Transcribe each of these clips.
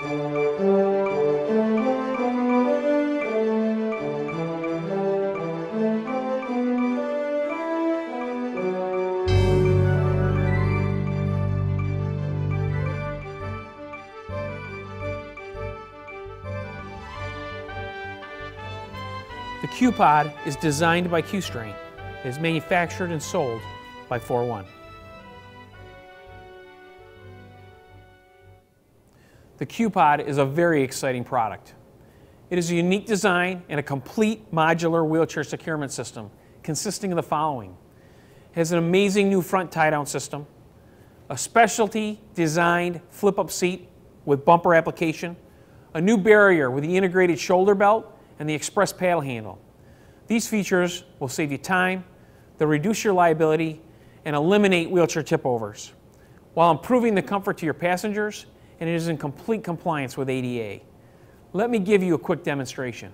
The QPod is designed by Q Straint. It is manufactured and sold by 4-1. The QPod is a very exciting product. It is a unique design and a complete modular wheelchair securement system consisting of the following. It has an amazing new front tie-down system, a specialty designed flip-up seat with bumper application, a new barrier with the integrated shoulder belt and the express paddle handle. These features will save you time, they'll reduce your liability, and eliminate wheelchair tipovers, while improving the comfort to your passengers, and it is in complete compliance with ADA. Let me give you a quick demonstration.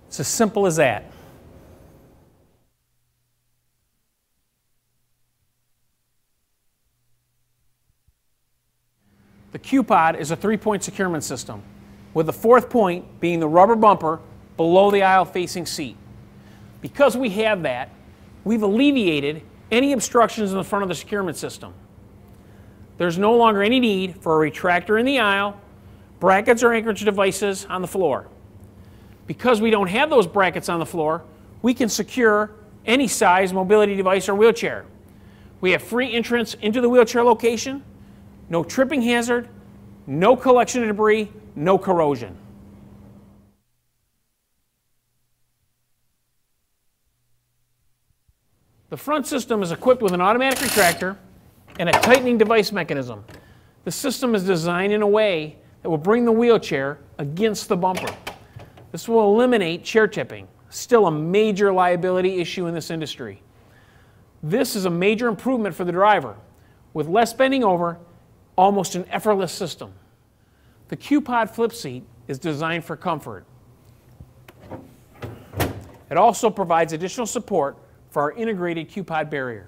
It's as simple as that. The QPod is a 3-point securement system, with the 4th point being the rubber bumper below the aisle-facing seat. Because we have that, we've alleviated any obstructions in the front of the securement system. There's no longer any need for a retractor in the aisle, brackets or anchorage devices on the floor. Because we don't have those brackets on the floor, we can secure any size mobility device or wheelchair. We have free entrance into the wheelchair location, no tripping hazard, no collection of debris, no corrosion. The front system is equipped with an automatic retractor and a tightening device mechanism. The system is designed in a way that will bring the wheelchair against the bumper. This will eliminate chair tipping, still a major liability issue in this industry. This is a major improvement for the driver, with less bending over, almost an effortless system. The QPod flip seat is designed for comfort. It also provides additional support for our integrated QPod barrier.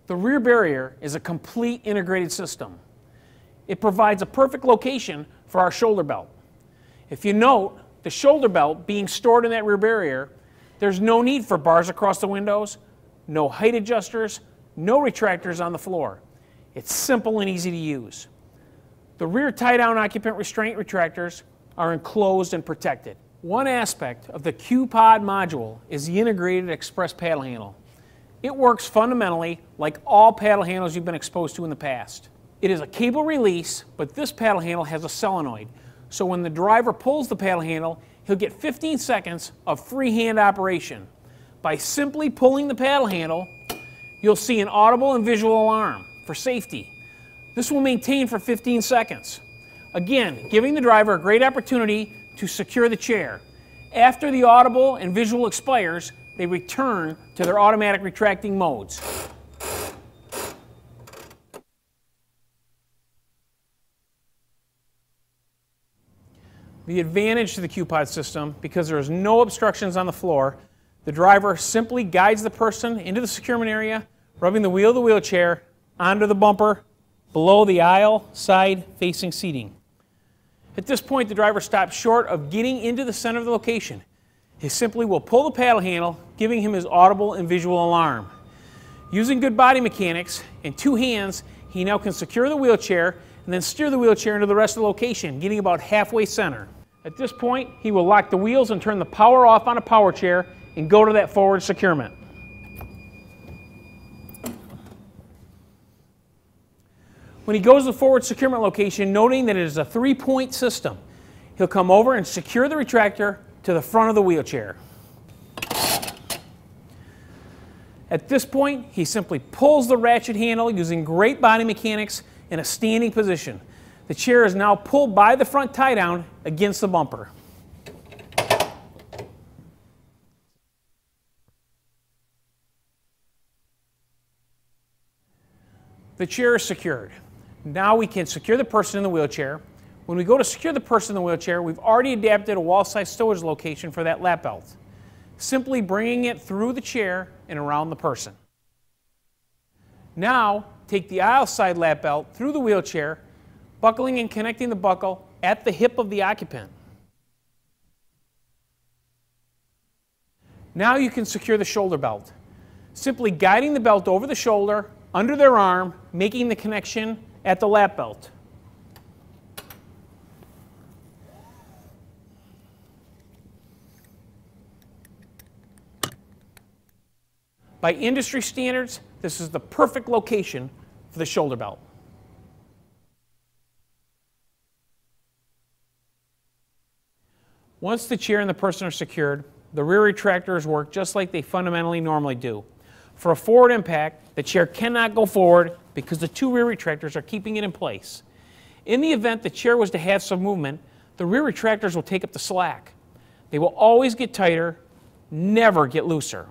The rear barrier is a complete integrated system. It provides a perfect location for our shoulder belt. If you note, the shoulder belt being stored in that rear barrier, there's no need for bars across the windows, no height adjusters, no retractors on the floor. It's simple and easy to use. The rear tie-down occupant restraint retractors are enclosed and protected. One aspect of the QPod module is the integrated express paddle handle. It works fundamentally like all paddle handles you've been exposed to in the past. It is a cable release, but this paddle handle has a solenoid, so when the driver pulls the paddle handle, he'll get 15 seconds of freehand operation. By simply pulling the paddle handle, you'll see an audible and visual alarm for safety. This will maintain for 15 seconds. Again, giving the driver a great opportunity to secure the chair. After the audible and visual expires, they return to their automatic retracting modes. The advantage to the QPod system, because there is no obstructions on the floor, the driver simply guides the person into the securement area, rubbing the wheel of the wheelchair onto the bumper below the aisle side facing seating. At this point, the driver stops short of getting into the center of the location. He simply will pull the paddle handle, giving him his audible and visual alarm. Using good body mechanics and 2 hands, he now can secure the wheelchair and then steer the wheelchair into the rest of the location, getting about halfway center. At this point, he will lock the wheels and turn the power off on a power chair and go to that forward securement. When he goes to the forward securement location, noting that it is a 3-point system, he'll come over and secure the retractor to the front of the wheelchair. At this point, he simply pulls the ratchet handle using great body mechanics in a standing position. The chair is now pulled by the front tie-down against the bumper. The chair is secured. Now we can secure the person in the wheelchair. When we go to secure the person in the wheelchair, we've already adapted a wall-side stowage location for that lap belt, simply bringing it through the chair and around the person. Now, take the aisle side lap belt through the wheelchair, buckling and connecting the buckle at the hip of the occupant. Now you can secure the shoulder belt, simply guiding the belt over the shoulder, under their arm, making the connection at the lap belt. By industry standards, this is the perfect location for the shoulder belt. Once the chair and the person are secured, the rear retractors work just like they fundamentally normally do. For a forward impact, the chair cannot go forward because the two rear retractors are keeping it in place. In the event the chair was to have some movement, the rear retractors will take up the slack. They will always get tighter, never get looser.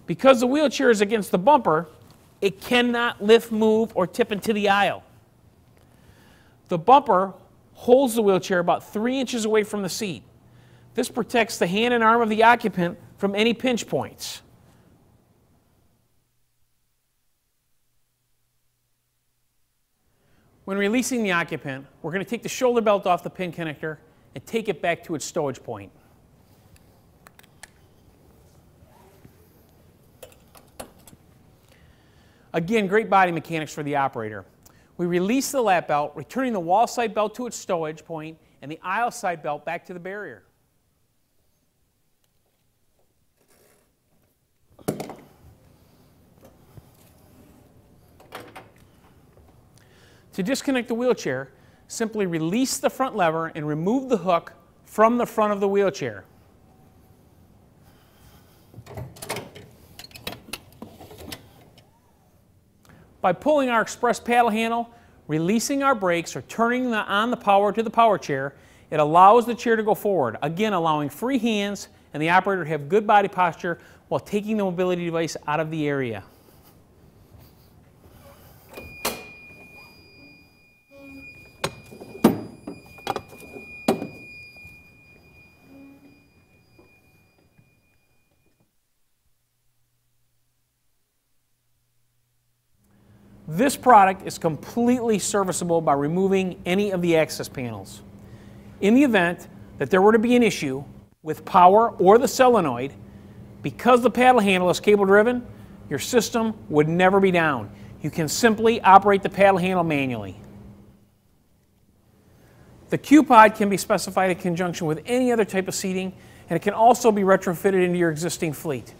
Because the wheelchair is against the bumper, it cannot lift, move, or tip into the aisle. The bumper holds the wheelchair about 3 inches away from the seat. This protects the hand and arm of the occupant from any pinch points. When releasing the occupant, we're going to take the shoulder belt off the pin connector and take it back to its stowage point. Again, great body mechanics for the operator. We release the lap belt, returning the wall side belt to its stowage point and the aisle side belt back to the barrier. To disconnect the wheelchair, simply release the front lever and remove the hook from the front of the wheelchair. By pulling our express paddle handle, releasing our brakes, or turning on the power to the power chair, it allows the chair to go forward, again allowing free hands and the operator to have good body posture while taking the mobility device out of the area. This product is completely serviceable by removing any of the access panels. In the event that there were to be an issue with power or the solenoid, because the paddle handle is cable driven, your system would never be down. You can simply operate the paddle handle manually. The QPod can be specified in conjunction with any other type of seating, and it can also be retrofitted into your existing fleet.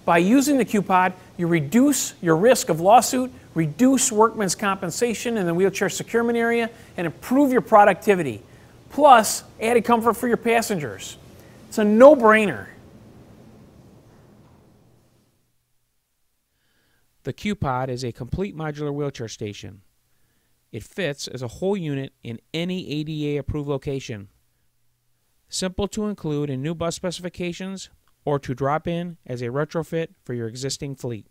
By using the QPod, you reduce your risk of lawsuit, reduce workman's compensation in the wheelchair securement area, and improve your productivity. Plus, added comfort for your passengers. It's a no-brainer. The QPod is a complete modular wheelchair station. It fits as a whole unit in any ADA-approved location. Simple to include in new bus specifications or to drop in as a retrofit for your existing fleet.